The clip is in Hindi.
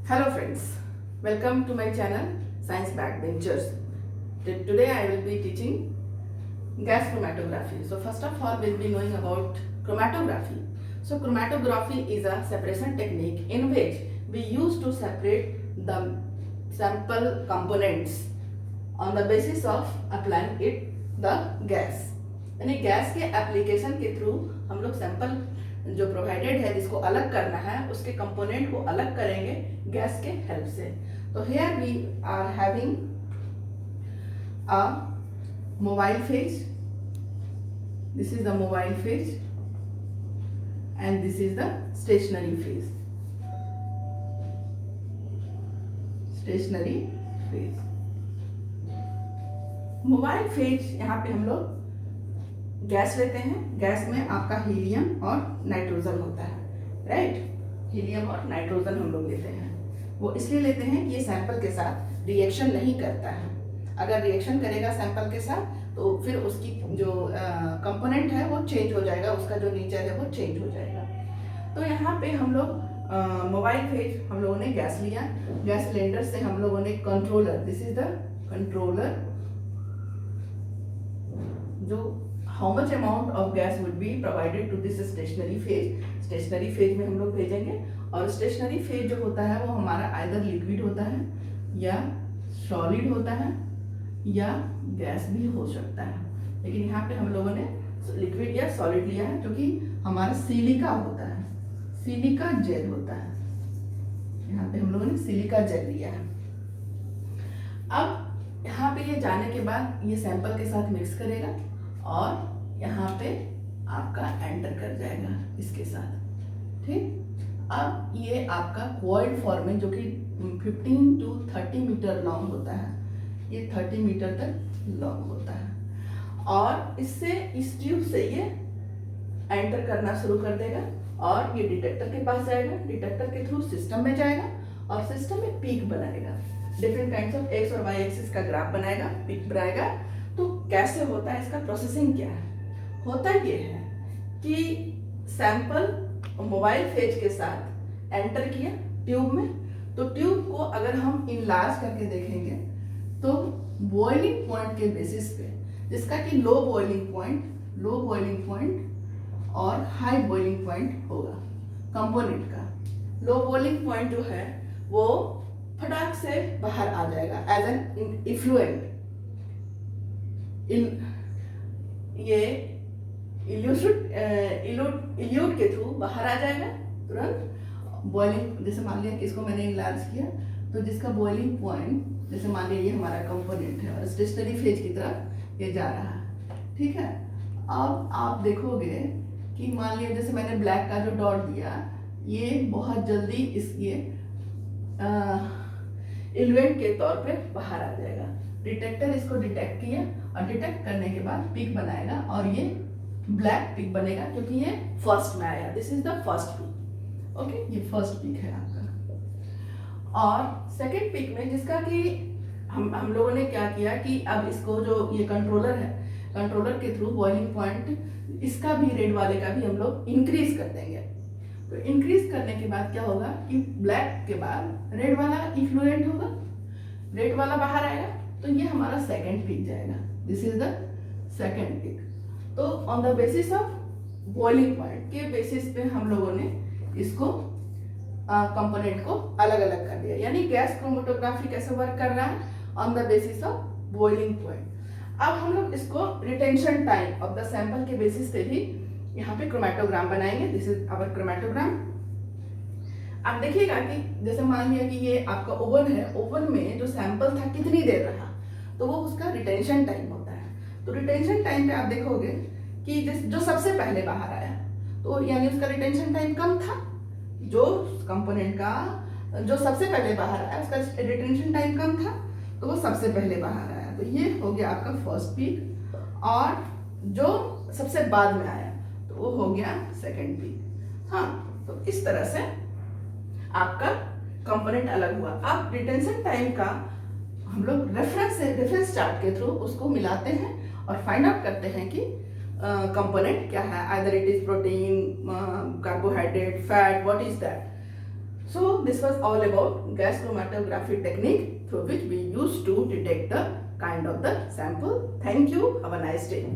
Hello friends, welcome to my channel Science Backbenchers. Today I will be teaching gas chromatography. So first of all we'll be knowing about chromatography. So chromatography is a separation technique in which we use to separate the sample components on the basis of applying it the gas. यानी गैस के एप्लीकेशन के थ्रू हम लोग सैंपल जो प्रोवाइडेड है जिसको अलग करना है उसके कंपोनेंट को अलग करेंगे गैस के हेल्प से. तो here we are having a mobile phase. This is the mobile phase and this is the stationary phase. Stationary phase, mobile phase. यहाँ पे हम लोग गैस लेते हैं. गैस में आपका हीलियम और नाइट्रोजन होता है, राइट. हीलियम और नाइट्रोजन हम लोग लेते हैं. वो इसलिए लेते हैं कि ये सैंपल के साथ रिएक्शन नहीं करता है. अगर रिएक्शन करेगा सैंपल के साथ तो फिर उसकी जो कंपोनेंट है वो चेंज हो जाएगा, उसका जो नेचर है वो चेंज हो जाएगा. तो यहाँ पे हम लोग मोबाइल फेज हम लोगों ने गैस लिया. गैस सिलेंडर से हम लोगों ने controller, this is the controller, जो how much amount of gas would be provided to this stationary phase. Stationary phase में हम लोग भेजेंगे. और स्टेशनरी फेज जो होता है वो हमारा आइदर लिक्विड होता है या सॉलिड होता है या गैस भी हो सकता है. लेकिन यहाँ पे हम लोगों ने लिक्विड या सॉलिड लिया है, जो कि हमारा सिलिका होता है, सिलिका जेल होता है. यहाँ पे हम लोगों ने सिलिका जेल लिया है. अब यहाँ पे ये जाने के बाद ये सैंपल के साथ मिक्स करेगा और यहाँ पे आपका एंटर कर जाएगा इसके साथ, ठीक. अब ये आपका क्वाइड फॉर्म में, जो कि 15 to 30 मीटर लॉन्ग होता है, ये 30 मीटर तक लॉन्ग होता है. और इससे इस ट्यूब से ये एंटर करना शुरू कर देगा और ये डिटेक्टर के पास जाएगा. डिटेक्टर के थ्रू सिस्टम में जाएगा और सिस्टम में पीक बनाएगा. डिफरेंट काइंड्स ऑफ एक्स और वाई एक्सिस का ग्राफ बनाएगा, पीक बनाएगा. तो कैसे होता है, इसका प्रोसेसिंग क्या है? होता ये है कि सैंपल मोबाइल फेज के साथ एंटर किया ट्यूब में. तो ट्यूब को अगर हम इनलार्ज करके देखेंगे तो बॉइलिंग पॉइंट के बेसिस पे, जिसका कि लो बॉइलिंग पॉइंट और हाई बॉइलिंग पॉइंट होगा कंपोनेंट का. लो बॉइलिंग पॉइंट जो है वो फटाक से बाहर आ जाएगा एज एन इफ्लुएंट. ये इल्यूट के थ्रू बाहर आ जाएगा तुरंत. बॉइलिंग, जैसे मान लिया कि इसको मैंने इनलार्ज किया तो जिसका बॉइलिंग पॉइंट, जैसे मान लिया ये हमारा कंपोनेंट है और स्टेशनरी फेज की तरफ ये जा रहा है, ठीक है. अब आप देखोगे कि मान लिया जैसे मैंने ब्लैक का जो डॉट दिया, ये बहुत जल्दी इस ये इल्यूएंट के तौर पे बाहर आ जाएगा. डिटेक्टर इसको डिटेक्ट किया और डिटेक्ट करने के बाद पिक बनाएगा और ये ब्लैक पिक बनेगा क्योंकि ये फर्स्ट में आया. This is the first peak, okay. ये फर्स्ट पिक है आपका. और सेकंड पिक में जिसका कि हम लोगों ने क्या किया कि अब इसको जो ये कंट्रोलर है, कंट्रोलर के थ्रू बॉइलिंग पॉइंट इसका भी, रेड वाले का भी हम लोग इंक्रीज कर देंगे. तो इंक्रीज करने के बाद क्या होगा कि ब्लैक के बाद रेड वाला इफ्लुएंट होगा, रेड वाला बाहर आएगा. तो ये हमारा सेकंड पिक जाएगा. This is the second peak. तो on the basis of boiling point के बेसिस पे हम लोगों ने इसको कंपोनेंट को अलग अलग कर दिया. यानी गैस क्रोमेटोग्राफी कैसे वर्क कर रहा है, on the basis of boiling point. अब हम लोग इसको retention time of the sample के बेसिस पे भी यहाँ पे क्रोमेटोग्राम बनाएंगे. This is our chromatogram. आप देखिएगा कि जैसे मान लिया कि ये आपका ओवन है, ओवन में जो सैंपल था कितनी देर रहा, तो वो उसका रिटेंशन टाइम होता है. तो रिटेंशन टाइम पे आप देखोगे कि जो सबसे पहले बाहर आया तो यानी उसका रिटेंशन टाइम कम था. जो कंपोनेंट का जो सबसे पहले बाहर आया उसका रिटेंशन टाइम कम था, तो वो सबसे पहले बाहर आया. तो ये हो गया आपका फर्स्ट पीक. और जो सबसे बाद में आया तो वो हो गया सेकेंड पीक. हाँ, तो इस तरह से आपका कंपोनेंट अलग हुआ. अब रिटेंशन टाइम का हम लोग रेफरेंस चार्ट के थ्रू उसको मिलाते हैं और फाइंड आउट करते हैं कि कंपोनेंट क्या है, either it is protein, carbohydrate, fat, what is that. So this was all about gas chromatography technique through which we used to detect the kind of the sample. Thank you. Have a nice day.